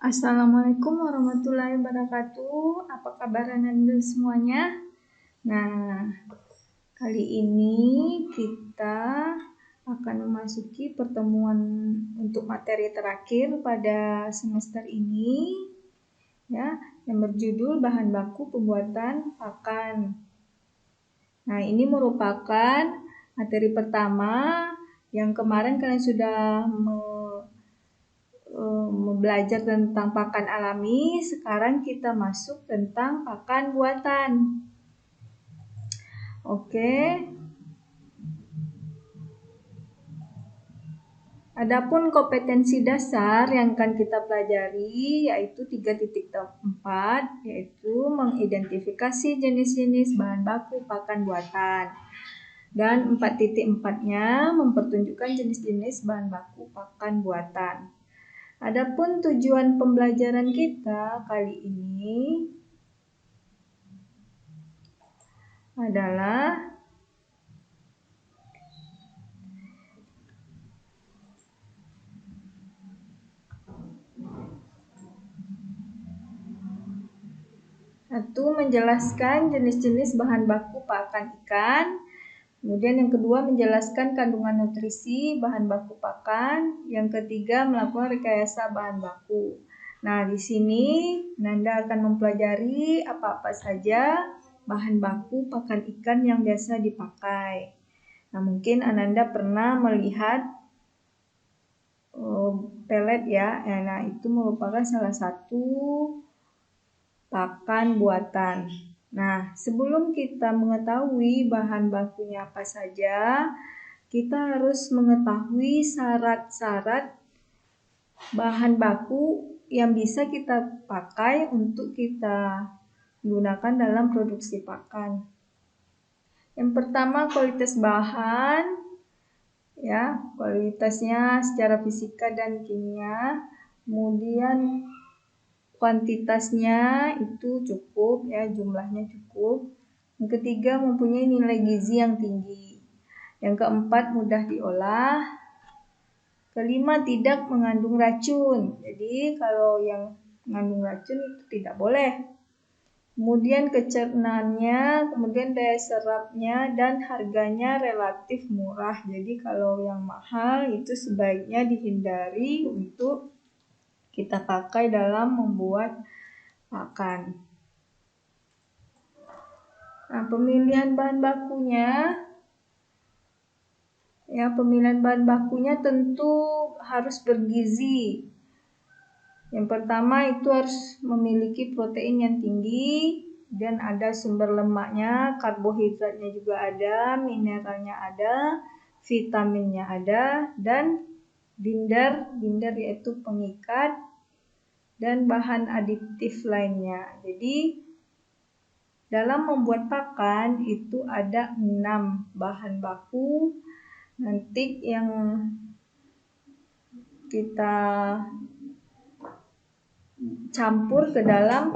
Assalamualaikum warahmatullahi wabarakatuh. Apa kabar Anda semuanya? Nah, kali ini kita akan memasuki pertemuan untuk materi terakhir pada semester ini, ya, yang berjudul bahan baku pembuatan pakan. Nah, ini merupakan materi pertama yang kemarin kalian sudah belajar tentang pakan alami. Sekarang kita masuk tentang pakan buatan. Oke. Adapun kompetensi dasar yang akan kita pelajari yaitu 3.4, yaitu mengidentifikasi jenis-jenis bahan baku pakan buatan. Dan 4.4-nya mempertunjukkan jenis-jenis bahan baku pakan buatan. Adapun tujuan pembelajaran kita kali ini adalah satu, menjelaskan jenis-jenis bahan baku pakan ikan. Kemudian yang kedua, menjelaskan kandungan nutrisi bahan baku pakan. Yang ketiga, melakukan rekayasa bahan baku. Nah, di sini Nanda akan mempelajari apa-apa saja bahan baku pakan ikan yang biasa dipakai. Nah, mungkin Ananda pernah melihat pelet ya. Nah, itu merupakan salah satu pakan buatan. Nah, sebelum kita mengetahui bahan bakunya apa saja, kita harus mengetahui syarat-syarat bahan baku yang bisa kita pakai untuk kita gunakan dalam produksi pakan. Yang pertama, kualitas bahan, ya, kualitasnya secara fisika dan kimia. Kemudian kuantitasnya itu cukup, ya, jumlahnya cukup. Yang ketiga, mempunyai nilai gizi yang tinggi. Yang keempat, mudah diolah. Kelima, tidak mengandung racun. Jadi kalau yang mengandung racun itu tidak boleh. Kemudian kecernaannya, kemudian daya serapnya, dan harganya relatif murah. Jadi kalau yang mahal itu sebaiknya dihindari untuk kita pakai dalam membuat pakan. Nah, pemilihan bahan bakunya, ya, pemilihan bahan bakunya tentu harus bergizi. Yang pertama itu harus memiliki protein yang tinggi dan ada sumber lemaknya, karbohidratnya juga ada, mineralnya ada, vitaminnya ada, dan binder yaitu pengikat dan bahan aditif lainnya. Jadi dalam membuat pakan itu ada 6 bahan baku. Nanti yang kita campur ke dalam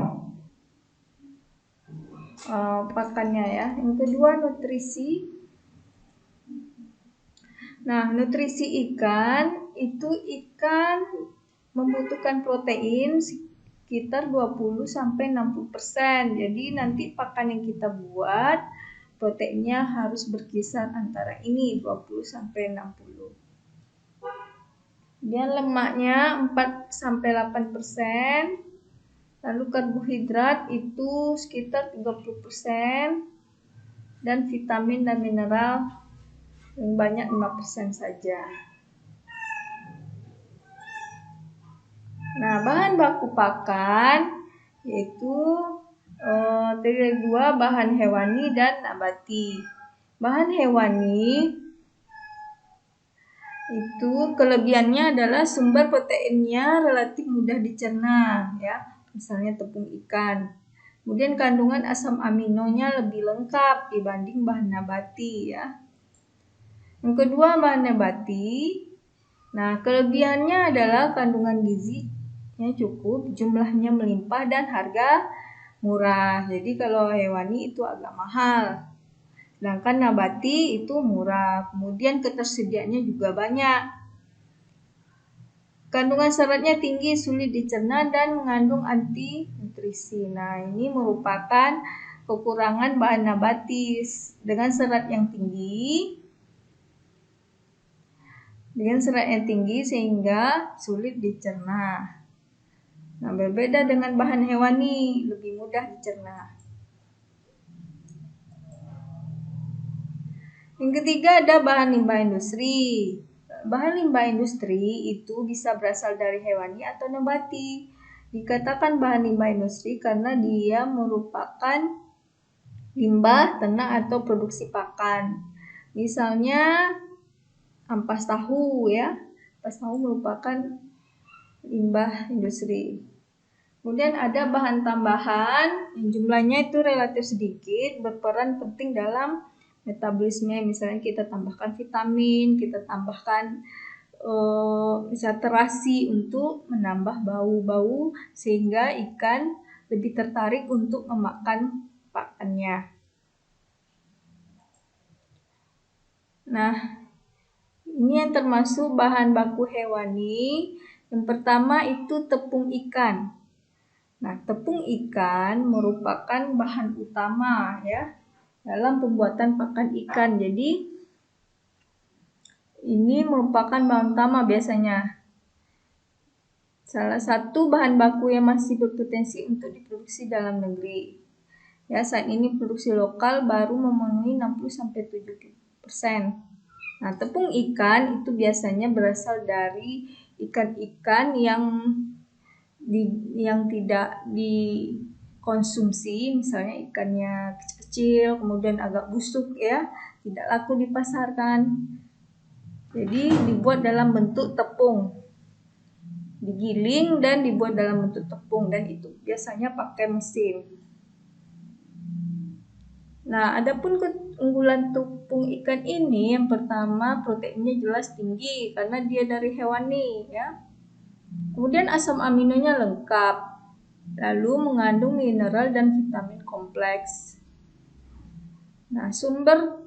pakannya, ya. Yang kedua, nutrisi. Nah, nutrisi ikan itu ikan membutuhkan protein sekitar 20-60%. Jadi nanti pakan yang kita buat proteinnya harus berkisar antara ini 20-60. Kemudian lemaknya 4-8%. Lalu karbohidrat itu sekitar 30%. Dan vitamin dan mineral yang banyak 5% saja. Nah, bahan baku pakan yaitu terdiri 2, bahan hewani dan nabati. Bahan hewani itu kelebihannya adalah sumber proteinnya relatif mudah dicerna, ya, misalnya tepung ikan. Kemudian kandungan asam aminonya lebih lengkap dibanding bahan nabati, ya. Yang kedua, bahan nabati. Nah, kelebihannya adalah kandungan gizinya cukup, jumlahnya melimpah dan harga murah. Jadi kalau hewani itu agak mahal. Sedangkan nabati itu murah, kemudian ketersediaannya juga banyak. Kandungan seratnya tinggi, sulit dicerna, dan mengandung anti nutrisi. Nah, ini merupakan kekurangan bahan nabati dengan serat yang tinggi. Sehingga sulit dicerna. Nah, berbeda dengan bahan hewani, lebih mudah dicerna. Yang ketiga ada bahan limbah industri. Bahan limbah industri itu bisa berasal dari hewani atau nabati. Dikatakan bahan limbah industri karena dia merupakan limbah ternak atau produksi pakan. Misalnya ampas tahu ya. Ampas tahu merupakan limbah industri. Kemudian ada bahan tambahan yang jumlahnya itu relatif sedikit, berperan penting dalam metabolisme. Misalnya kita tambahkan vitamin, kita tambahkan misal terasi untuk menambah bau-bau sehingga ikan lebih tertarik untuk memakan pakannya. Nah, ini yang termasuk bahan baku hewani. Yang pertama itu tepung ikan. Nah, tepung ikan merupakan bahan utama ya dalam pembuatan pakan ikan. Jadi ini merupakan bahan utama biasanya. Salah satu bahan baku yang masih berpotensi untuk diproduksi dalam negeri. Ya, saat ini produksi lokal baru memenuhi 60-70%. Nah, tepung ikan itu biasanya berasal dari ikan-ikan yang tidak dikonsumsi, misalnya ikannya kecil-kecil, kemudian agak busuk ya, tidak laku dipasarkan. Jadi dibuat dalam bentuk tepung, digiling dan dibuat dalam bentuk tepung, dan itu biasanya pakai mesin. Nah, adapun keunggulan tepung ikan ini, yang pertama proteinnya jelas tinggi karena dia dari hewani ya. Kemudian asam aminonya lengkap, lalu mengandung mineral dan vitamin kompleks. Nah, sumber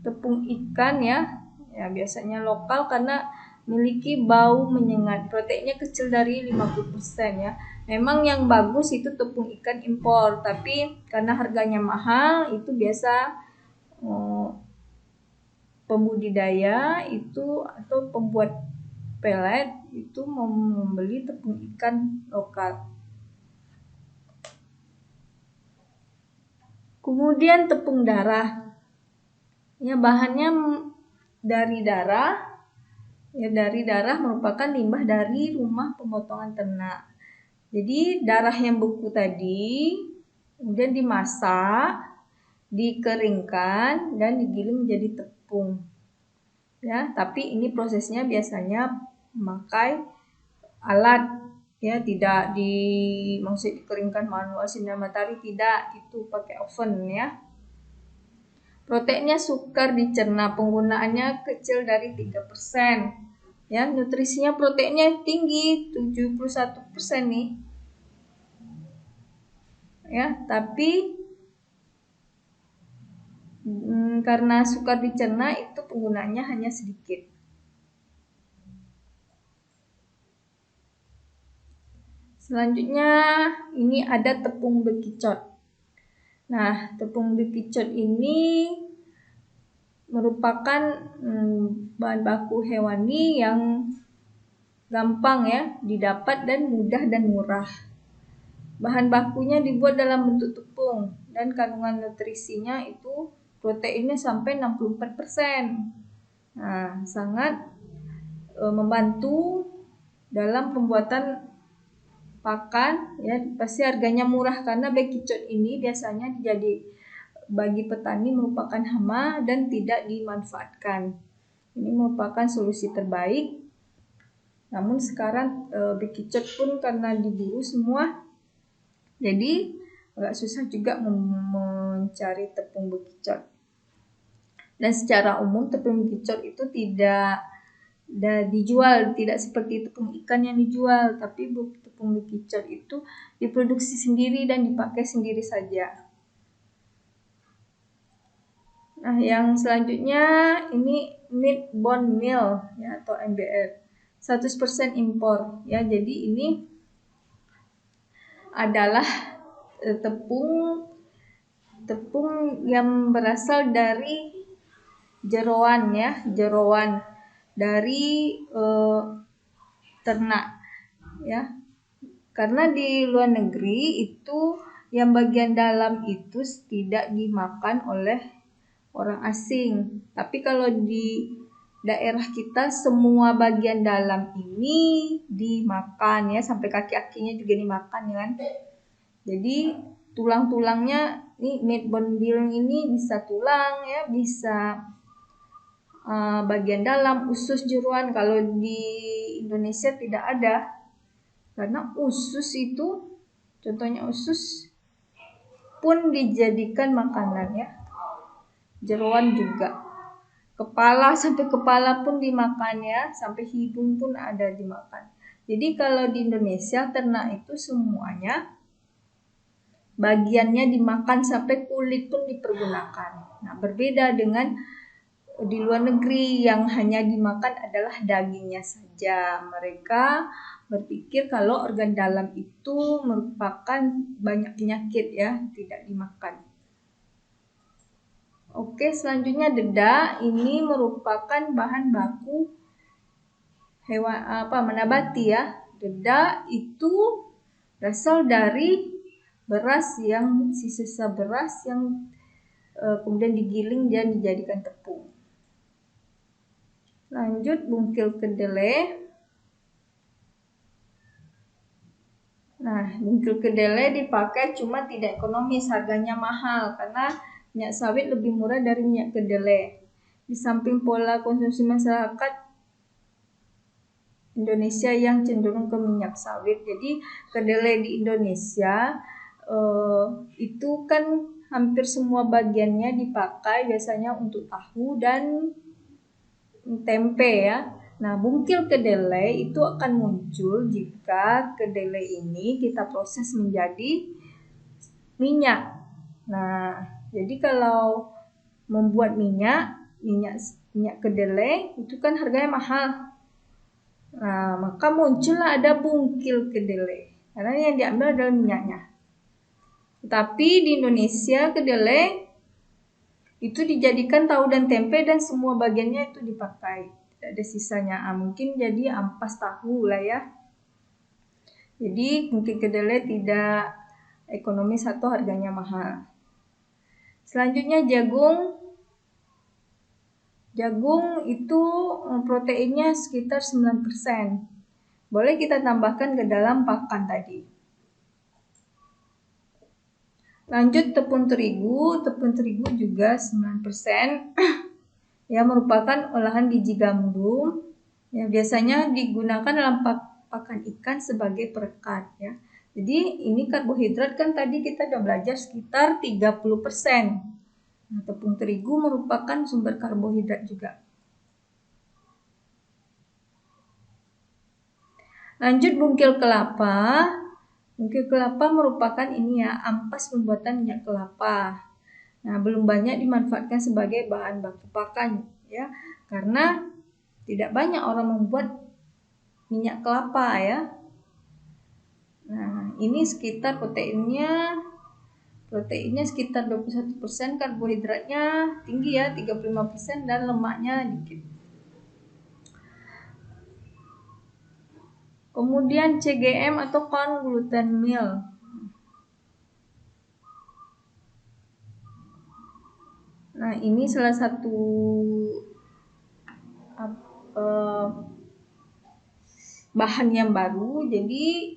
tepung ikan ya biasanya lokal karena memiliki bau menyengat. Proteinnya kecil dari 50% ya. Memang yang bagus itu tepung ikan impor, tapi karena harganya mahal itu biasa pembudidaya itu atau pembuat pelet itu membeli tepung ikan lokal. Kemudian tepung darah. Ya, bahannya dari darah. Ya, dari darah merupakan limbah dari rumah pemotongan ternak. Jadi darah yang beku tadi kemudian dimasak, dikeringkan dan digiling menjadi tepung. Ya, tapi ini prosesnya biasanya memakai alat ya, tidak maksud dikeringkan manual sinar matahari, tidak, itu pakai oven ya. Proteinnya sukar dicerna, penggunaannya kecil dari 3%. Ya, nutrisinya proteinnya tinggi 71% nih. Ya, tapi karena sukar dicerna itu penggunaannya hanya sedikit. Selanjutnya ini ada tepung bekicot. Nah, tepung bekicot ini merupakan bahan baku hewani yang gampang ya didapat dan mudah dan murah. Bahan bakunya dibuat dalam bentuk tepung dan kandungan nutrisinya itu proteinnya sampai 64%. Nah, sangat membantu dalam pembuatan pakan ya, pasti harganya murah karena bekicot ini biasanya jadi bagi petani merupakan hama dan tidak dimanfaatkan. Ini merupakan solusi terbaik. Namun sekarang bekicot pun karena diburu semua, jadi agak susah juga mencari tepung bekicot. Dan secara umum tepung bekicot itu tidak dijual, tidak seperti tepung ikan yang dijual, tapi tepung bekicot itu diproduksi sendiri dan dipakai sendiri saja. Nah, yang selanjutnya ini meat bone meal ya, atau MBM. 100% impor ya. Jadi ini adalah tepung yang berasal dari jeroan ya, jeroan dari ternak ya. Karena di luar negeri itu yang bagian dalam itu tidak dimakan oleh orang asing. Tapi kalau di daerah kita semua bagian dalam ini dimakan ya, sampai kaki-kakinya juga dimakan ya kan. Jadi tulang-tulangnya nih, meat bone meal ini bisa tulang ya, bisa bagian dalam, usus, jeroan. Kalau di Indonesia tidak ada, karena usus itu, contohnya usus pun dijadikan makanan ya, jeroan juga, kepala, sampai kepala pun dimakan ya, sampai hidung pun ada dimakan. Jadi kalau di Indonesia ternak itu semuanya bagiannya dimakan, sampai kulit pun dipergunakan. Nah, berbeda dengan di luar negeri yang hanya dimakan adalah dagingnya saja. Mereka berpikir kalau organ dalam itu merupakan banyak penyakit ya, tidak dimakan. Oke, selanjutnya dedak. Ini merupakan bahan baku hewan nabati ya. Dedak itu berasal dari beras, yang sisa beras yang kemudian digiling dan dijadikan tepung. Lanjut, bungkil kedelai. Nah, bungkil kedelai dipakai cuma tidak ekonomis, harganya mahal karena minyak sawit lebih murah dari minyak kedelai. Di samping pola konsumsi masyarakat Indonesia yang cenderung ke minyak sawit, jadi kedelai di Indonesia itu kan hampir semua bagiannya dipakai biasanya untuk tahu dan tempe ya. Nah, bungkil kedelai itu akan muncul jika kedelai ini kita proses menjadi minyak. Nah, jadi kalau membuat minyak kedelai itu kan harganya mahal. Nah, maka muncullah ada bungkil kedelai, karena yang diambil adalah minyaknya. Tapi di Indonesia kedelai itu dijadikan tahu dan tempe dan semua bagiannya itu dipakai, tidak ada sisanya. Mungkin jadi ampas tahu lah ya. Jadi bungkil kedelai tidak ekonomis atau harganya mahal. Selanjutnya jagung. Jagung itu proteinnya sekitar 9%. Boleh kita tambahkan ke dalam pakan tadi. Lanjut tepung terigu. Tepung terigu juga 9%. Ya, merupakan olahan biji gandum. Ya, biasanya digunakan dalam pakan ikan sebagai perekat ya. Jadi ini karbohidrat kan tadi kita sudah belajar sekitar 30%. Nah, tepung terigu merupakan sumber karbohidrat juga. Lanjut bungkil kelapa. Bungkil kelapa merupakan ini ya, ampas pembuatan minyak kelapa. Nah, belum banyak dimanfaatkan sebagai bahan baku pakan ya, karena tidak banyak orang membuat minyak kelapa ya. Nah, ini sekitar proteinnya sekitar 21%, karbohidratnya tinggi ya 35%, dan lemaknya dikit. Kemudian CGM atau corn gluten meal. Nah, ini salah satu bahan yang baru. Jadi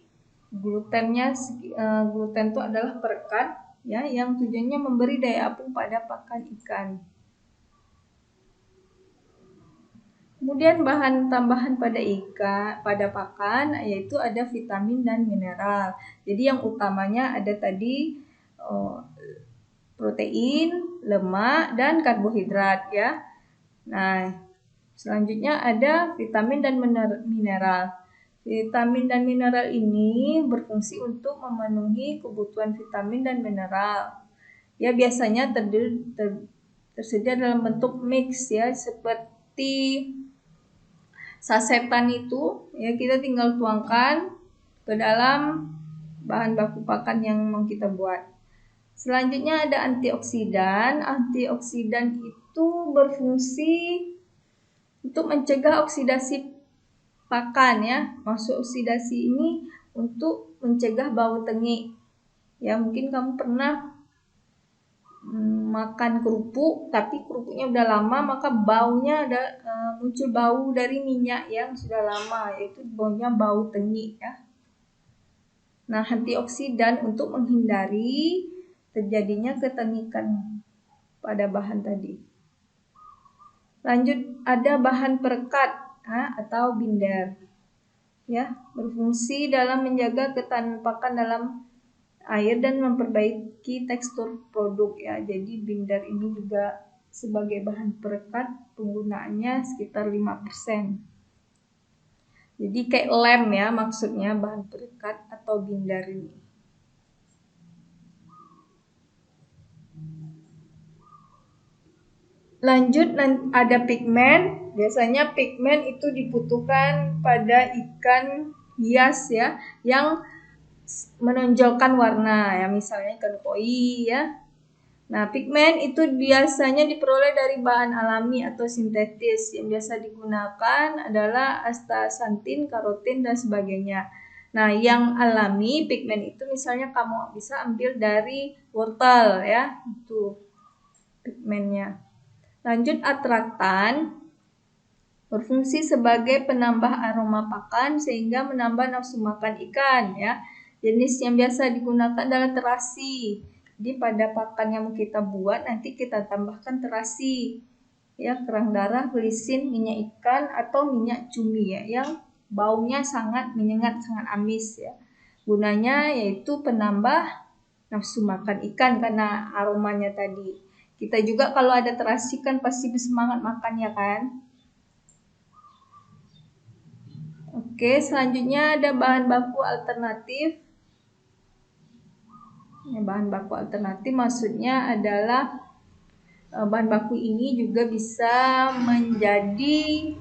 gluten itu adalah perekat ya, yang tujuannya memberi daya apung pada pakan ikan. Kemudian bahan tambahan pada pakan yaitu ada vitamin dan mineral. Jadi yang utamanya ada tadi protein, lemak, dan karbohidrat ya. Nah, selanjutnya ada vitamin dan mineral. Vitamin dan mineral ini berfungsi untuk memenuhi kebutuhan vitamin dan mineral. Ya, biasanya tersedia dalam bentuk mix ya, seperti sasetan itu ya, kita tinggal tuangkan ke dalam bahan baku pakan yang mau kita buat. Selanjutnya ada antioksidan. Antioksidan itu berfungsi untuk mencegah oksidasi pakan ya. Maksud oksidasi ini untuk mencegah bau tengik. Ya, mungkin kamu pernah makan kerupuk, tapi kerupuknya udah lama, maka baunya ada muncul bau dari minyak yang sudah lama, yaitu baunya bau tengik ya. Nah, antioksidan untuk menghindari terjadinya ketengikan pada bahan tadi. Lanjut, ada bahan perekat atau binder. Ya, berfungsi dalam menjaga ketahanan pakan dalam air dan memperbaiki tekstur produk ya. Jadi binder ini juga sebagai bahan perekat, penggunaannya sekitar 5%. Jadi kayak lem ya maksudnya bahan perekat atau binder ini. Lanjut, ada pigmen. Biasanya pigmen itu dibutuhkan pada ikan hias ya, yang menonjolkan warna ya, misalnya ikan koi ya. Nah, pigmen itu biasanya diperoleh dari bahan alami atau sintetis. Yang biasa digunakan adalah astaxanthin, karotin dan sebagainya. Nah, yang alami pigmen itu misalnya kamu bisa ambil dari wortel ya, itu pigmennya. Lanjut, atraktan berfungsi sebagai penambah aroma pakan sehingga menambah nafsu makan ikan ya. Jenis yang biasa digunakan adalah terasi. Jadi pada pakan yang kita buat nanti kita tambahkan terasi ya, kerang darah, glisin, minyak ikan atau minyak cumi ya, yang baunya sangat menyengat, sangat amis ya. Gunanya yaitu penambah nafsu makan ikan karena aromanya tadi. Kita juga kalau ada terasi kan pasti bersemangat makan ya kan. Oke, selanjutnya ada bahan baku alternatif. Bahan baku alternatif maksudnya adalah bahan baku ini juga bisa menjadi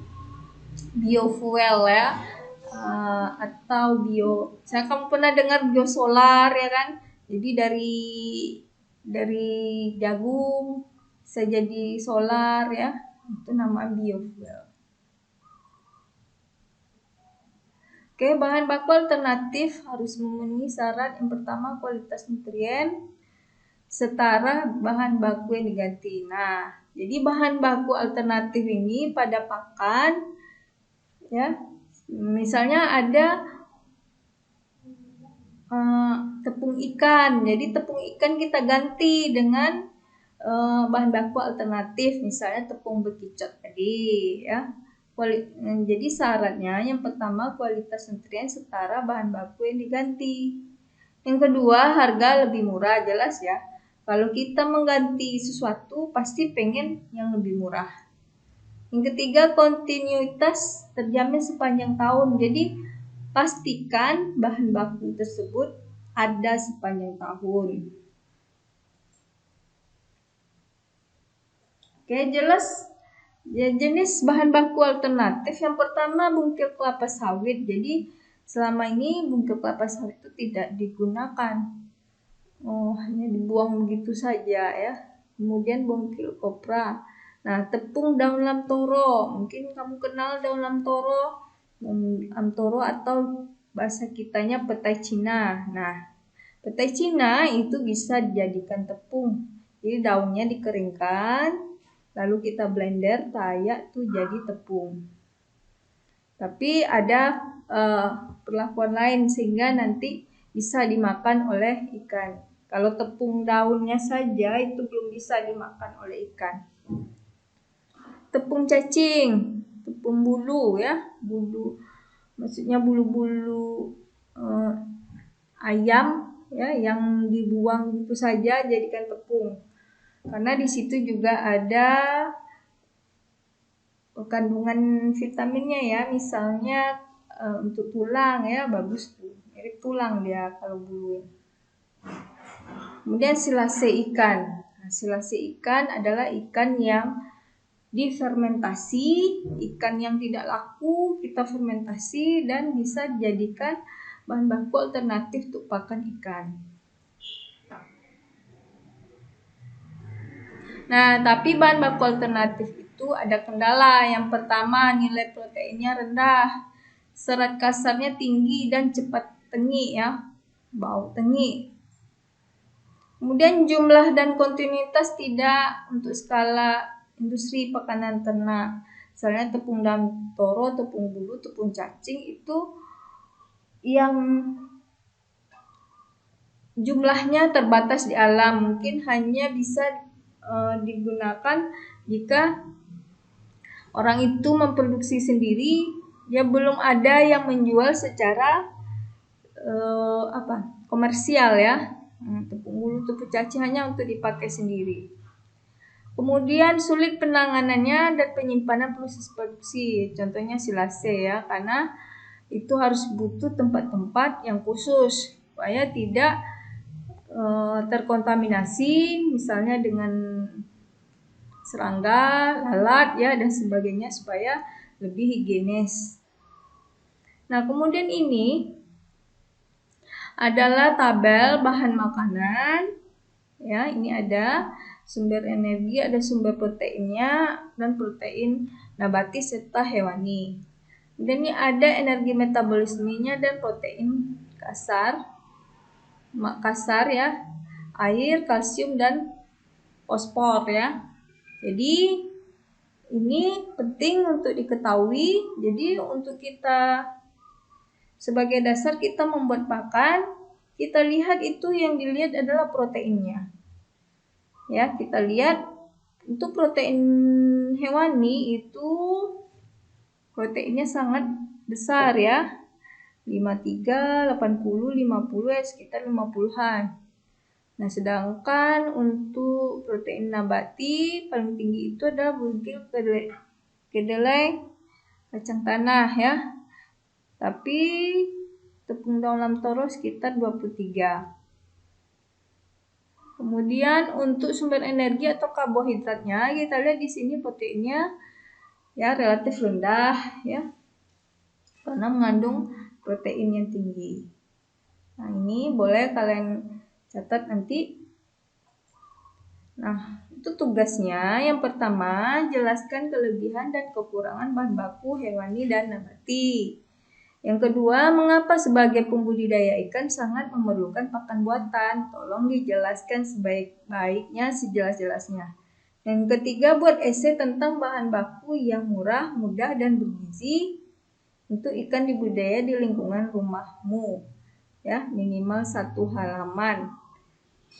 biofuel ya, atau saya kamu pernah dengar biosolar ya kan? Jadi dari jagung bisa jadi solar ya, itu nama biofuel. Oke, bahan baku alternatif harus memenuhi syarat. Yang pertama, kualitas nutrien setara bahan baku yang diganti. Nah, jadi bahan baku alternatif ini pada pakan ya, misalnya ada tepung ikan. Jadi tepung ikan kita ganti dengan bahan baku alternatif, misalnya tepung bekicot tadi ya. Jadi syaratnya yang pertama kualitas nutrien setara bahan baku yang diganti. Yang kedua, harga lebih murah, jelas ya. Kalau kita mengganti sesuatu pasti pengen yang lebih murah. Yang ketiga, kontinuitas terjamin sepanjang tahun. Jadi pastikan bahan baku tersebut ada sepanjang tahun. Oke, jelas. Ya, jenis bahan baku alternatif yang pertama bungkil kelapa sawit. Jadi selama ini bungkil kelapa sawit itu tidak digunakan, hanya dibuang begitu saja ya. Kemudian bungkil kopra. Nah, tepung daun lamtoro, mungkin kamu kenal daun lamtoro, atau bahasa kitanya petai Cina. Nah, petai Cina itu bisa dijadikan tepung. Jadi daunnya dikeringkan, lalu kita blender, tayak tuh jadi tepung. Tapi ada perlakuan lain sehingga nanti bisa dimakan oleh ikan. Kalau tepung daunnya saja itu belum bisa dimakan oleh ikan. Tepung cacing, tepung bulu ya, bulu maksudnya bulu-bulu ayam ya yang dibuang gitu saja jadikan tepung. Karena di situ juga ada kandungan vitaminnya ya, misalnya untuk tulang ya, bagus tuh, mirip tulang dia kalau bulu. Kemudian silase ikan. Nah, silase ikan adalah ikan yang difermentasi. Ikan yang tidak laku kita fermentasi dan bisa dijadikan bahan baku alternatif untuk pakan ikan. Nah, tapi bahan baku alternatif itu ada kendala. Yang pertama, nilai proteinnya rendah, serat kasarnya tinggi dan cepat tengi ya, bau tengi. Kemudian jumlah dan kontinuitas tidak untuk skala industri pakanan ternak. Misalnya tepung daun toro, tepung bulu, tepung cacing itu yang jumlahnya terbatas di alam, mungkin hanya bisa digunakan jika orang itu memproduksi sendiri, dia belum ada yang menjual secara komersial ya. Tepung bulu, tepung cacing hanya untuk dipakai sendiri. Kemudian sulit penanganannya dan penyimpanan proses produksi, contohnya silase ya, karena itu harus butuh tempat-tempat yang khusus supaya tidak terkontaminasi, misalnya dengan serangga, lalat ya dan sebagainya, supaya lebih higienis. Nah, kemudian ini adalah tabel bahan makanan ya, ini ada sumber energi, ada sumber proteinnya dan protein nabati serta hewani. Dan ini ada energi metabolismenya dan protein kasar ya, air, kalsium dan fosfor ya. Jadi ini penting untuk diketahui. Jadi untuk kita sebagai dasar kita membuat pakan, kita lihat itu yang dilihat adalah proteinnya. Ya, kita lihat untuk protein hewani itu proteinnya sangat besar ya. 53, 80, 50 ya, sekitar 50-an. Nah, sedangkan untuk protein nabati paling tinggi itu adalah buntil kedelai, kacang tanah ya. Tapi tepung daun toro sekitar 23. Kemudian untuk sumber energi atau karbohidratnya, kita lihat di sini proteinnya ya relatif rendah ya, karena mengandung protein yang tinggi. Nah, ini boleh kalian catat nanti. Nah, itu tugasnya. Yang pertama, jelaskan kelebihan dan kekurangan bahan baku hewani dan nabati. Yang kedua, mengapa sebagai pembudidaya ikan sangat memerlukan pakan buatan? Tolong dijelaskan sebaik-baiknya, sejelas-jelasnya. Yang ketiga, buat esai tentang bahan baku yang murah, mudah, dan bergizi untuk ikan dibudidaya di lingkungan rumahmu. Ya, minimal 1 halaman.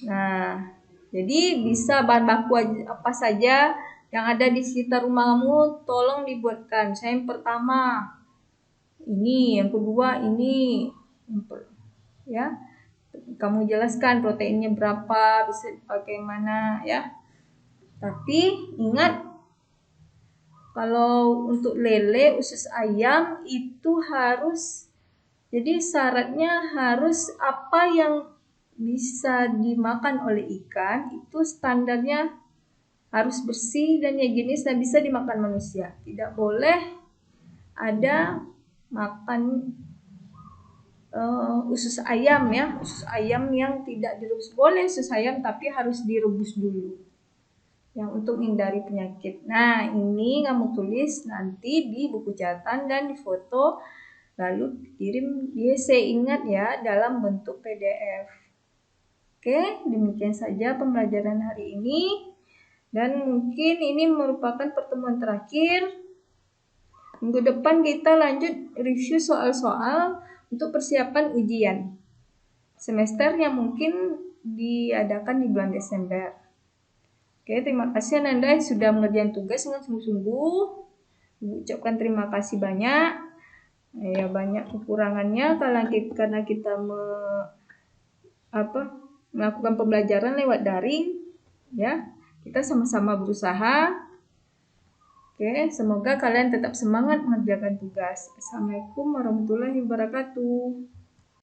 Nah, jadi bisa bahan baku apa saja yang ada di sekitar rumahmu, tolong dibuatkan. Saya yang pertama ini, yang kedua ini, ya. Kamu jelaskan proteinnya berapa, bisa dipakai mana, ya. Tapi ingat, kalau untuk lele, usus ayam itu harus, jadi syaratnya harus apa yang bisa dimakan oleh ikan itu standarnya harus bersih dan higienis dan bisa dimakan manusia. Tidak boleh ada makan usus ayam ya, usus ayam yang tidak direbus. Boleh usus ayam tapi harus direbus dulu yang untuk menghindari penyakit. Nah, ini kamu tulis nanti di buku catatan dan di foto, lalu kirim saya ingat ya dalam bentuk PDF. Oke, demikian saja pembelajaran hari ini, dan mungkin ini merupakan pertemuan terakhir. Minggu depan kita lanjut review soal-soal untuk persiapan ujian semester yang mungkin diadakan di bulan Desember. Oke, terima kasih Ananda sudah mengerjakan tugas dengan sungguh-sungguh. Ucapkan terima kasih banyak. Ya, banyak kekurangannya karena kita melakukan pembelajaran lewat daring. Ya, kita sama-sama berusaha. Oke, semoga kalian tetap semangat mengerjakan tugas. Assalamualaikum warahmatullahi wabarakatuh.